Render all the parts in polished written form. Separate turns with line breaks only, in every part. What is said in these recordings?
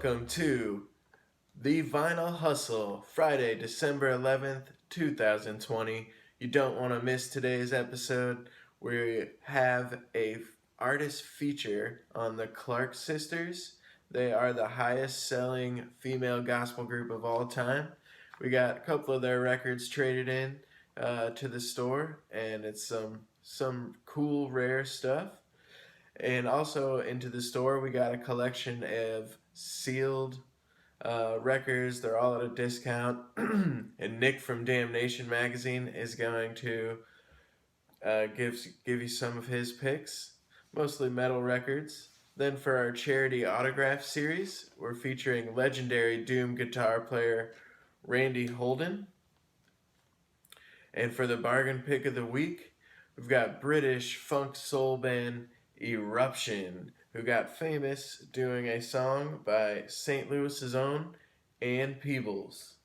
Welcome to the Vinyl Hustle, Friday, December 11th, 2020. You don't want to miss today's episode. We have a artist feature on the Clark Sisters. They are the highest selling female gospel group of all time. We got a couple of their records traded in to the store, and it's some cool, rare stuff. And also into the store, we got a collection of sealed records. They're all at a discount. And Nick from Damnation Magazine is going to give you some of his picks, mostly metal records. Then for our charity autograph series, we're featuring legendary Doom guitar player Randy Holden. And for the bargain pick of the week, we've got British funk soul band Eruption, who got famous doing a song by St. Louis's own Ann Peebles.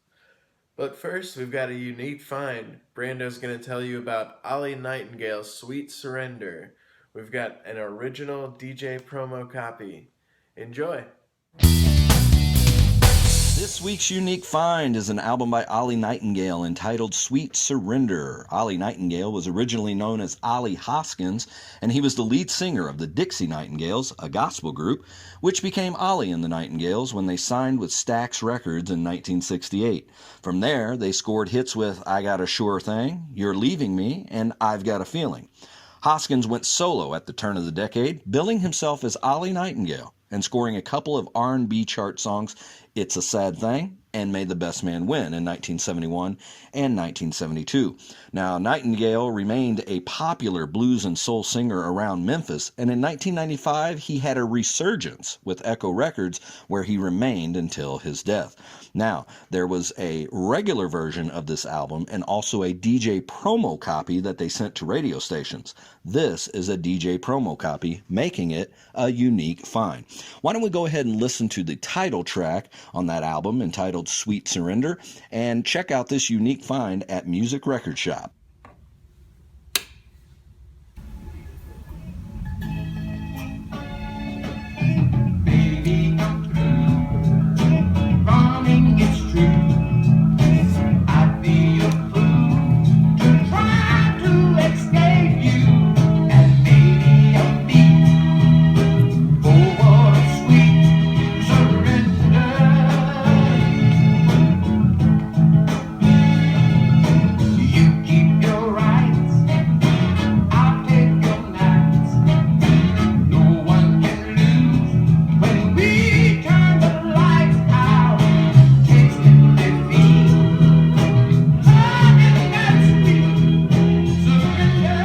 But first, we've got a unique find. Brando's going to tell you about Ollie Nightingale's Sweet Surrender. We've got an original DJ promo copy. Enjoy!
This week's unique find is an album by Ollie Nightingale entitled Sweet Surrender. Ollie Nightingale was originally known as Ollie Hoskins, and he was the lead singer of the Dixie Nightingales, a gospel group, which became Ollie and the Nightingales when they signed with Stax Records in 1968. From there, they scored hits with I Got a Sure Thing, You're Leaving Me, and I've Got a Feeling. Hoskins went solo at the turn of the decade, billing himself as Ollie Nightingale and scoring a couple of R&B chart songs, It's a Sad Thing and May the Best Man Win in 1971 and 1972. Now, Nightingale remained a popular blues and soul singer around Memphis, and in 1995 he had a resurgence with Echo Records where he remained until his death. Now, there was a regular version of this album and also a DJ promo copy that they sent to radio stations. This is a DJ promo copy, making it a unique find. Why don't we go ahead and listen to the title track on that album entitled Sweet Surrender, and check out this unique find at Music Record Shop.
Baby, come through. Running is true. I feel a fool trying to escape you, and maybe a me. Oh, what a sweet surrender. You keep your rights, I'll take your nights. No one can lose when we turn the lights out. Tasting defeat, hugging that sweet surrender.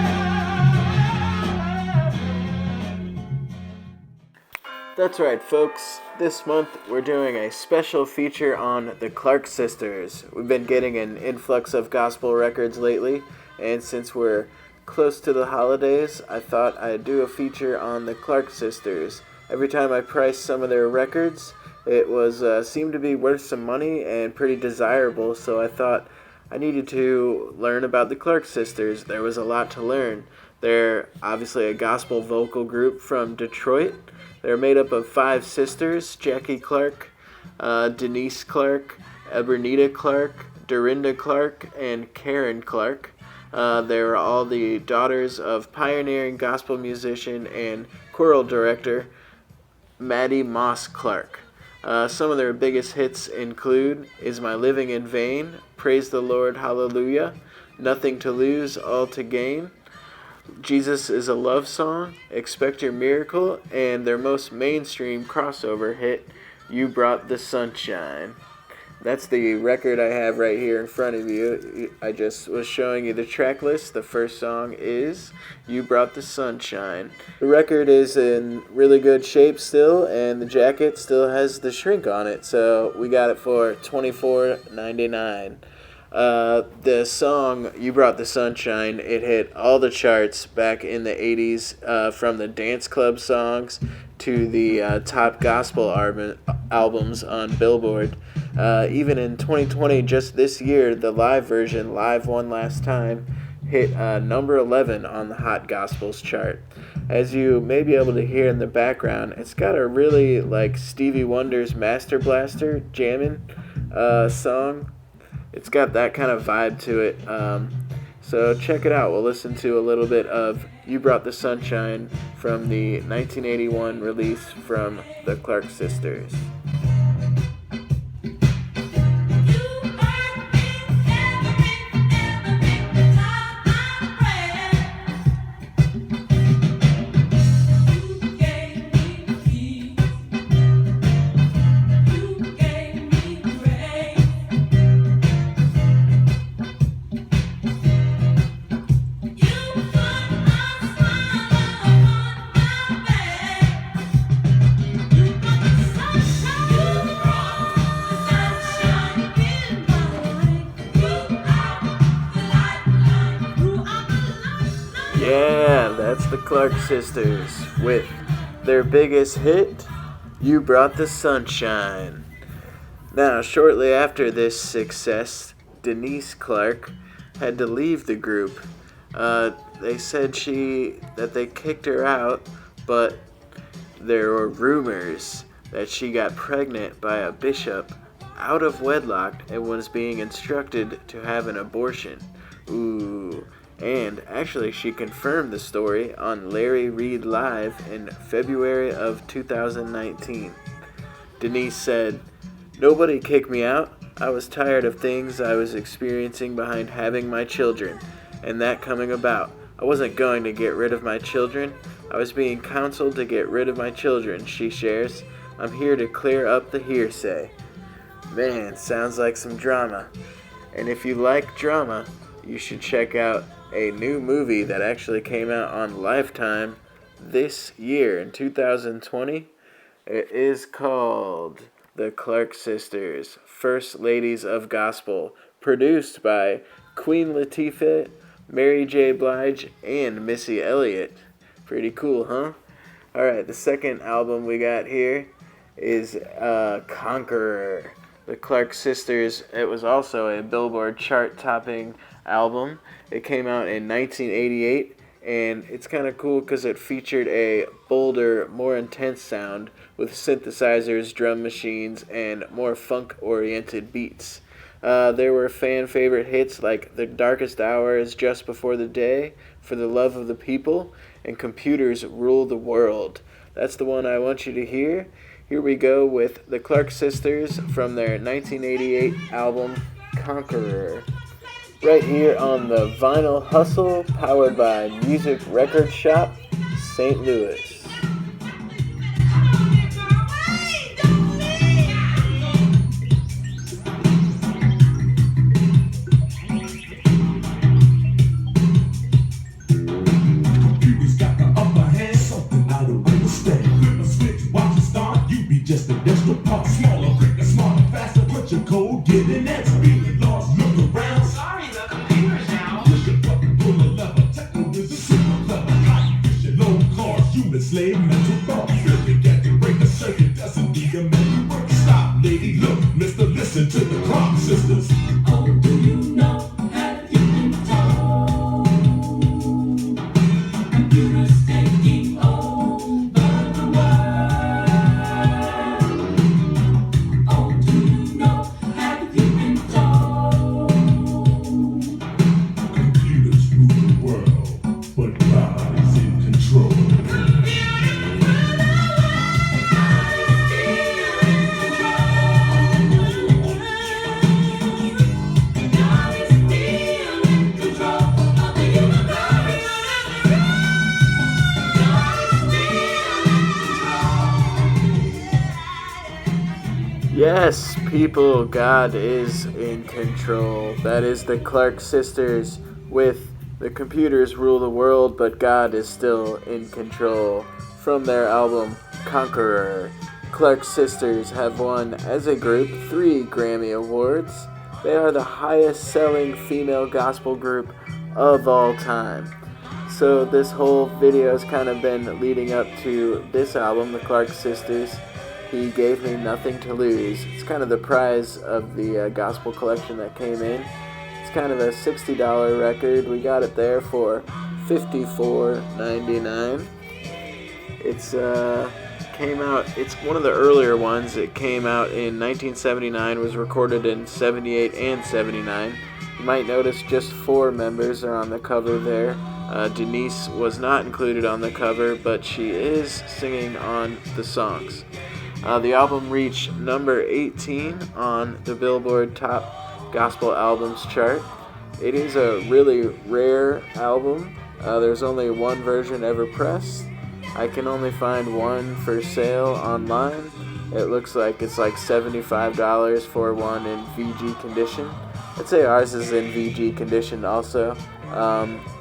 That's right, folks. This month we're doing a special feature on the Clark Sisters. We've been getting an influx of gospel records lately, and since we're close to the holidays, I thought I'd do a feature on the Clark Sisters. Every time I priced some of their records, it was seemed to be worth some money and pretty desirable, so I thought I needed to learn about the Clark Sisters. There was a lot to learn. They're obviously a gospel vocal group from Detroit. They're made up of 5 sisters: Jackie Clark, Denise Clark, Ebernita Clark, Dorinda Clark, and Karen Clark. They were all the daughters of pioneering gospel musician and choral director Maddie Moss Clark. Some of their biggest hits include Is My Living in Vain, Praise the Lord, Hallelujah, Nothing to Lose, All to Gain, Jesus is a Love Song, Expect Your Miracle, and their most mainstream crossover hit, You Brought the Sunshine. That's the record I have right here in front of you. I just was showing you the track list. The first song is You Brought the Sunshine. The record is in really good shape still, and the jacket still has the shrink on it, so we got it for $24.99. The song You Brought the Sunshine, it hit all the charts back in the 80s, from the dance club songs to the top gospel albums on Billboard. Even in 2020, just this year, the live version, Live One Last Time, hit number 11 on the Hot Gospels chart. As you may be able to hear in the background, it's got a really like Stevie Wonder's Master Blaster jamming song. It's got that kind of vibe to it. So check it out. We'll listen to a little bit of You Brought the Sunshine from the 1981 release from the Clark Sisters. Yeah, that's the Clark Sisters with their biggest hit, You Brought the Sunshine. Now, shortly after this success, Denise Clark had to leave the group. They said that they kicked her out, but there were rumors that she got pregnant by a bishop out of wedlock and was being instructed to have an abortion. Ooh. And actually, she confirmed the story on Larry Reed Live in February of 2019. Denise said, "Nobody kicked me out. I was tired of things I was experiencing behind having my children, and that coming about. I wasn't going to get rid of my children. I was being counseled to get rid of my children," she shares. "I'm here to clear up the hearsay." Man, sounds like some drama. And if you like drama, you should check out a new movie that actually came out on Lifetime this year in 2020. It is called The Clark Sisters, First Ladies of Gospel, produced by Queen Latifah, Mary J. Blige, and Missy Elliott. Pretty cool, huh? Alright, the second album we got here is Conqueror. The Clark Sisters, it was also a Billboard chart-topping album. It came out in 1988, and it's kind of cool because it featured a bolder, more intense sound with synthesizers, drum machines, and more funk-oriented beats. There were fan-favorite hits like The Darkest Hour is Just Before the Day, For the Love of the People, and Computers Rule the World. That's the one I want you to hear. Here we go with the Clark Sisters from their 1988 album, Conqueror. Right here on the Vinyl Hustle, powered by Music Record Shop, St. Louis.
Computers got the upper hand, something I don't understand. Flip a switch, watch it start, you be just an extra part. Smaller, quicker, smarter, faster, put your code, get in that speed. Lost, look around.
Sorry, the computer's down.
Push a button, pull a lever, techno is a super clever. High efficient, low cost, human slave, mental thought. Really get to break the circuit, doesn't need a menu work. Stop, lady, look, mister, listen to the Clark Sisters.
Oh, do you know? Have you been told? Computers taking over the world. Oh, do you know? Have you been told?
Computers rule the world, but God is in control.
Yes, people, God is in control. That is the Clark Sisters with The Computers Rule the World, but God is still in control. From their album, Conqueror. Clark Sisters have won, as a group, 3 Grammy Awards. They are the highest selling female gospel group of all time. So this whole video has kind of been leading up to this album, the Clark Sisters. He Gave Me Nothing to Lose. It's kind of the prize of the gospel collection that came in. It's kind of a $60 record. We got it there for $54.99. It's came out. It's one of the earlier ones. It came out in 1979. Was recorded in 78 and 79. You might notice just 4 members are on the cover there. Denise was not included on the cover, but she is singing on the songs. The album reached number 18 on the Billboard Top Gospel Albums chart. It is a really rare album. There's only one version ever pressed. I can only find one for sale online. It looks like it's like $75 for one in VG condition. I'd say ours is in VG condition also.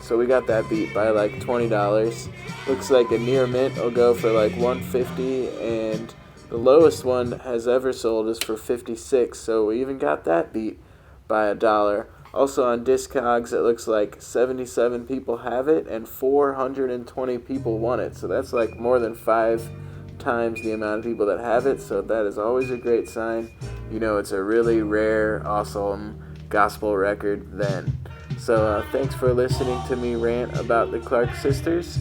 So we got that beat by like $20. Looks like a near mint will go for like $150, and the lowest one has ever sold is for $56. So we even got that beat by $1. Also on Discogs, it looks like 77 people have it and 420 people want it. So that's like more than 5 times the amount of people that have it. So that is always a great sign. You know, it's a really rare, awesome gospel record then. So thanks for listening to me rant about the Clark Sisters.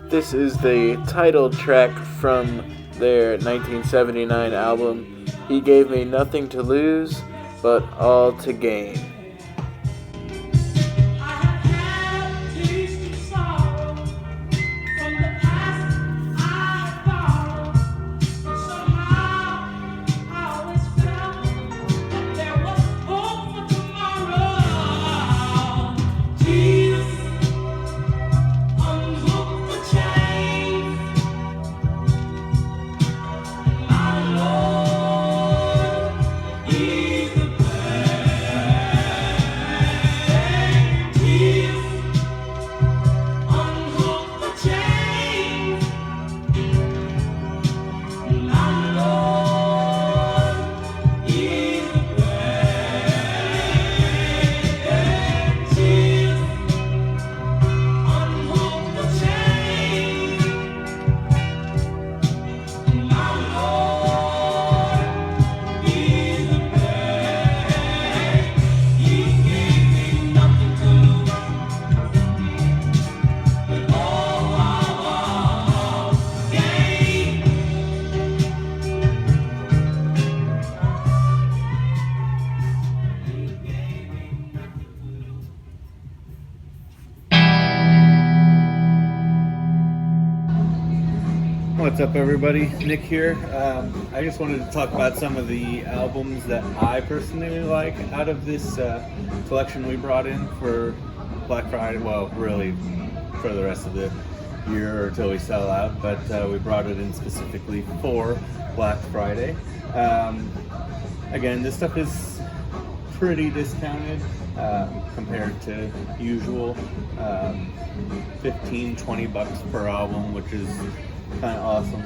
This is the title track from their 1979 album, He Gave Me Nothing to Lose, But All to Gain.
What's up, everybody? Nick here. I just wanted to talk about some of the albums that I personally like out of this collection we brought in for Black Friday. Well, really for the rest of the year or until we sell out, but we brought it in specifically for Black Friday. Again, this stuff is pretty discounted compared to usual. 15-20 bucks per album, which is kind of awesome.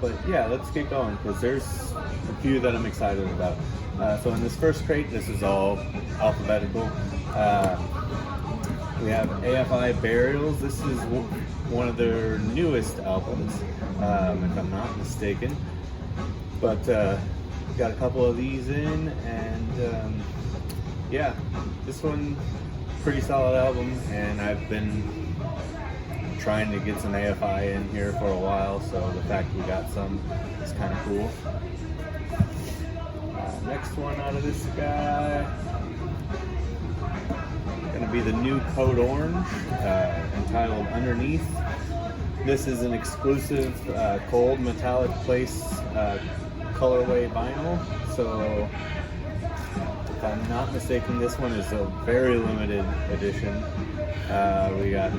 But yeah, let's get going because there's a few that I'm excited about. So in this first crate, this is all alphabetical. We have AFI Burials. This is one of their newest albums, if I'm not mistaken. But got a couple of these in, and yeah, this one, pretty solid album, and I've been trying to get some AFI in here for a while, so the fact we got some is kind of cool. Next one out of this guy, gonna be the new Code Orange, entitled Underneath. This is an exclusive cold metallic place colorway vinyl, so if I'm not mistaken, this one is a very limited edition. We got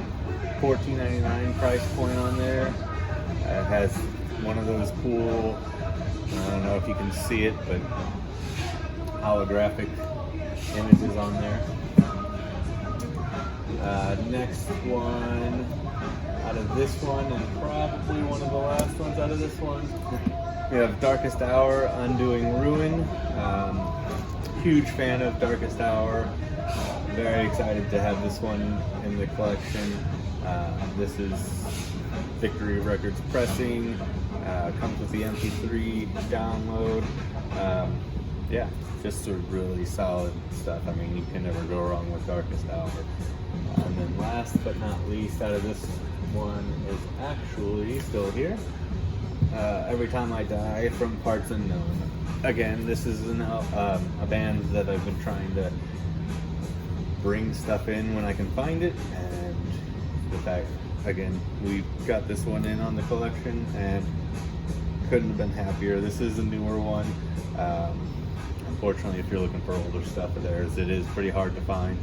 $14.99 price point on there. It has one of those cool, I don't know if you can see it, but holographic images on there. Next one out of this one, and probably one of the last ones out of this one, we have Darkest Hour, Undoing Ruin. Huge fan of Darkest Hour. Very excited to have this one in the collection. This is Victory Records pressing. Comes with the MP3 download. yeah, just a really solid stuff. I mean, you can never go wrong with Darkest Hour. And then last but not least out of this one is actually still here. Every Time I Die from Parts Unknown. Again, this is a band that I've been trying to bring stuff in when I can find it, and the fact, again, we got this one in on the collection and couldn't have been happier. This is a newer one. Unfortunately, if you're looking for older stuff of theirs, it is pretty hard to find.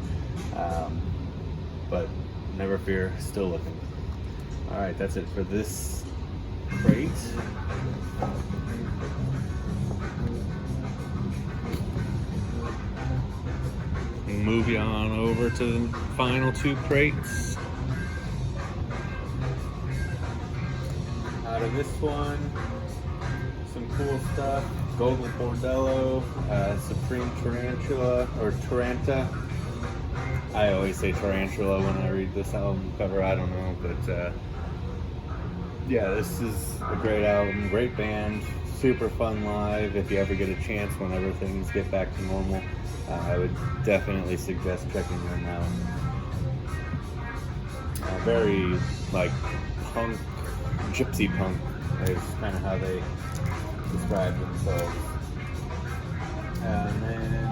But never fear, still looking. Alright, that's it for this crate. Move you on over to the final two crates. Out of this one, some cool stuff. Gogol Bordello, Supreme Tarantula, or Taranta. I always say Tarantula when I read this album cover, I don't know, but yeah, this is a great album, great band, super fun live. If you ever get a chance, whenever things get back to normal, I would definitely suggest checking them out. Very like punk, gypsy punk is kind of how they describe themselves. And then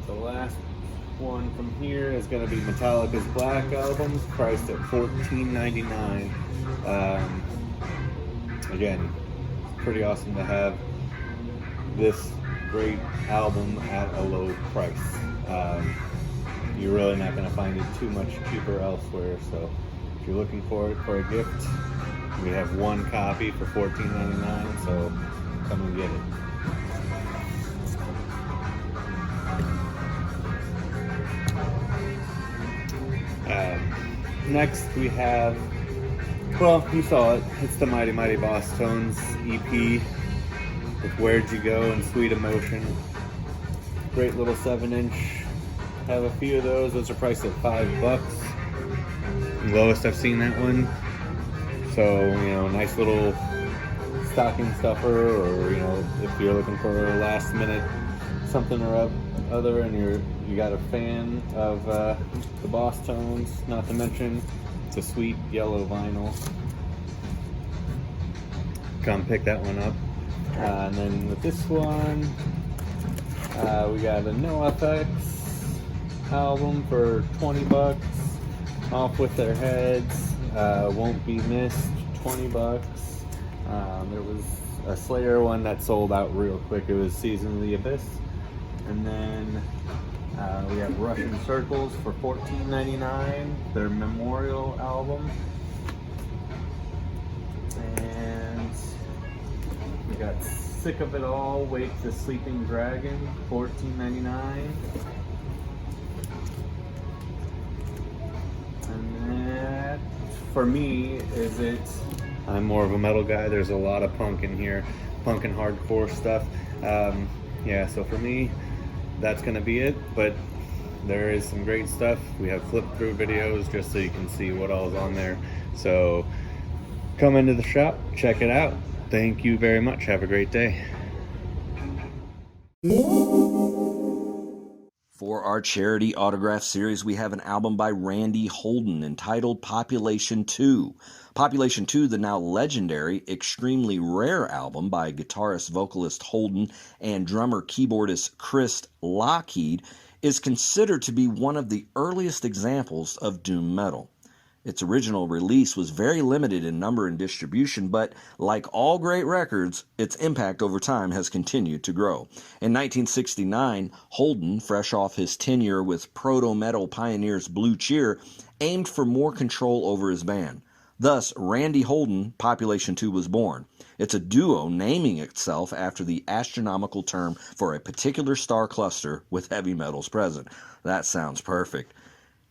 the last one from here is going to be Metallica's Black Album, priced at $14.99. Again, pretty awesome to have this great album at a low price. You're really not going to find it too much cheaper elsewhere, so if you're looking for it for a gift, we have one copy for $14.99, so come and get it. Next we have, well, you saw it, it's the Mighty Mighty Boss Tones EP with Where'd You Go and Sweet Emotion. Great little 7-inch. Have a few of those are priced at $5. Lowest I've seen that one. So, you know, nice little stocking stuffer, or, you know, if you're looking for a last minute something or other and you got a fan of the Boss Tones, not to mention it's a sweet yellow vinyl. Come pick that one up. And then with this one, we got a NoFX album for $20. Off With Their Heads, Won't Be Missed, $20. There was a Slayer one that sold out real quick. It was Season of the Abyss. And then we have Russian Circles for $14.99, their Memorial album. And we got Sick of It All, Wake the Sleeping Dragon, $14.99. And that, for me, is it. I'm more of a metal guy. There's a lot of punk in here, punk and hardcore stuff. Yeah, so for me, that's gonna be it. But there is some great stuff. We have flip through videos just so you can see what all's on there. So come into the shop, check it out. Thank you very much. Have a great day.
For our charity autograph series, we have an album by Randy Holden entitled Population 2. Population 2, the now legendary, extremely rare album by guitarist vocalist Holden and drummer keyboardist Chris Lockheed, is considered to be one of the earliest examples of doom metal. Its original release was very limited in number and distribution, but like all great records, its impact over time has continued to grow. In 1969, Holden, fresh off his tenure with proto-metal pioneers Blue Cheer, aimed for more control over his band. Thus, Randy Holden, Population 2 was born. It's a duo naming itself after the astronomical term for a particular star cluster with heavy metals present. That sounds perfect.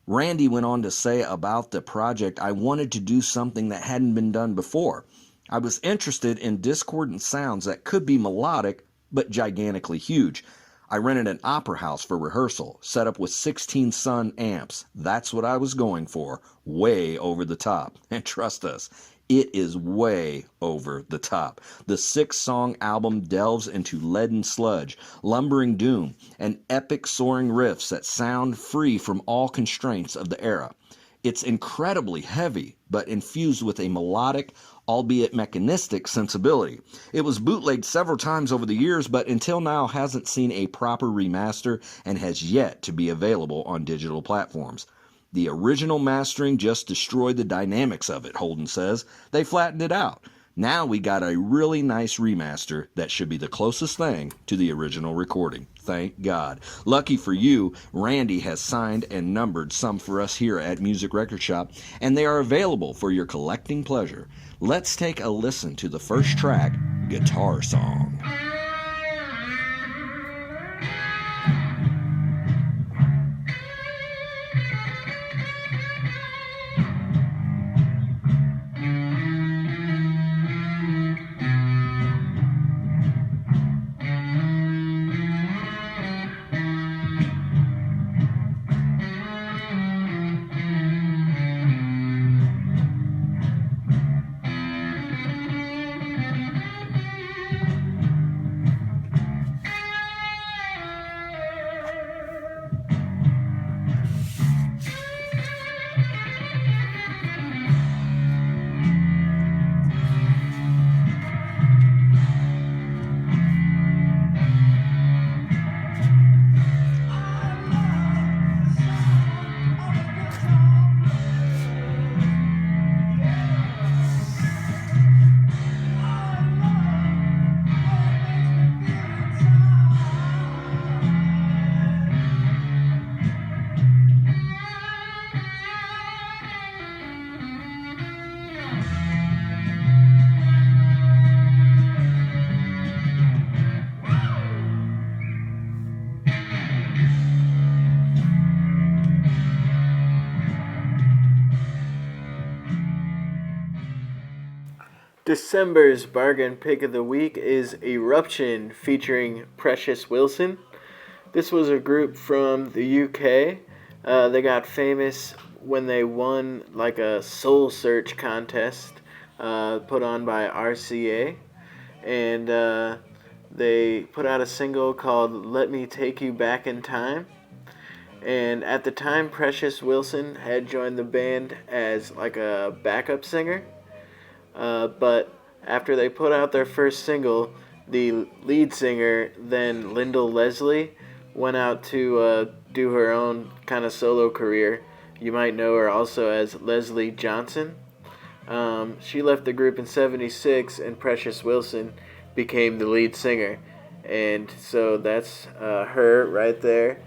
Randy went on to say about the project, "I wanted to do something that hadn't been done before. I was interested in discordant sounds that could be melodic, but gigantically huge. I rented an opera house for rehearsal, set up with 16 Sun amps. That's what I was going for, way over the top. And trust us, It is way over the top. The 6-song album delves into leaden sludge, lumbering doom, and epic soaring riffs that sound free from all constraints of the era. It's incredibly heavy, but infused with a melodic, albeit mechanistic, sensibility. It was bootlegged several times over the years, but until now hasn't seen a proper remaster and has yet to be available on digital platforms. The original mastering just destroyed the dynamics of it, Holden says. They flattened it out. Now we got a really nice remaster that should be the closest thing to the original recording. Thank God. Lucky for you, Randy has signed and numbered some for us here at Music Record Shop, and they are available for your collecting pleasure. Let's take a listen to the first track, Guitar Song.
December's bargain pick of the week is Eruption featuring Precious Wilson. This was a group from the UK. They got famous when they won like a soul search contest put on by RCA. And they put out a single called Let Me Take You Back in Time. And at the time, Precious Wilson had joined the band as like a backup singer. But after they put out their first single, the lead singer, then Lyndall Leslie, went out to do her own kind of solo career. You might know her also as Leslie Johnson. She left the group in '76, and Precious Wilson became the lead singer. And so that's her right there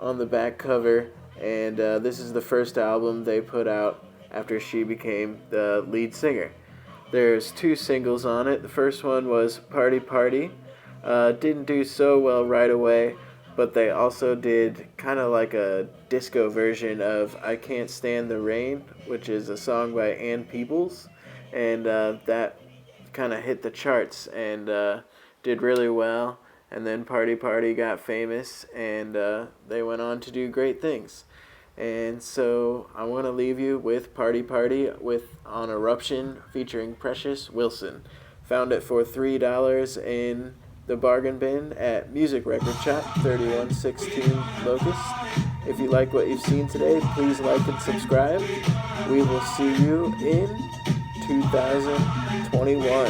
on the back cover. And this is the first album they put out after she became the lead singer. There's 2 singles on it. The first one was Party Party. Didn't do so well right away, but they also did kind of like a disco version of I Can't Stand the Rain, which is a song by Ann Peebles, and that kind of hit the charts and did really well. And then Party Party got famous, and they went on to do great things. And so I want to leave you with Party Party on Eruption featuring Precious Wilson. Found it for $3 in the bargain bin at Music Record Shop, 3116 Locust. If you like what you've seen today, please like and subscribe. We will see you in 2021.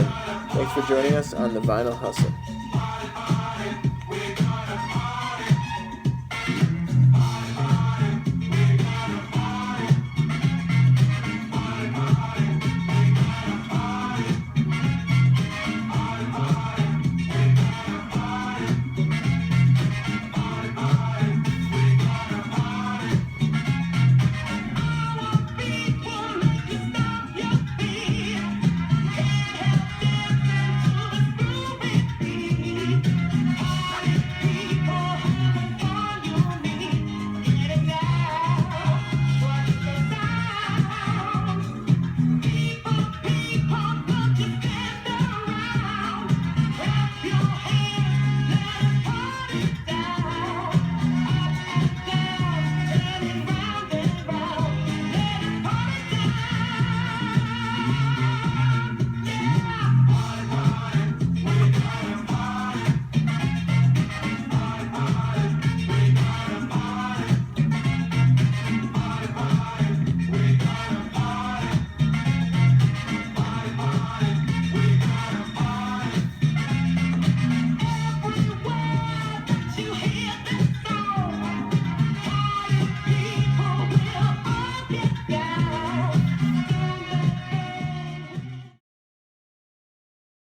Thanks for joining us on the Vinyl Hustle.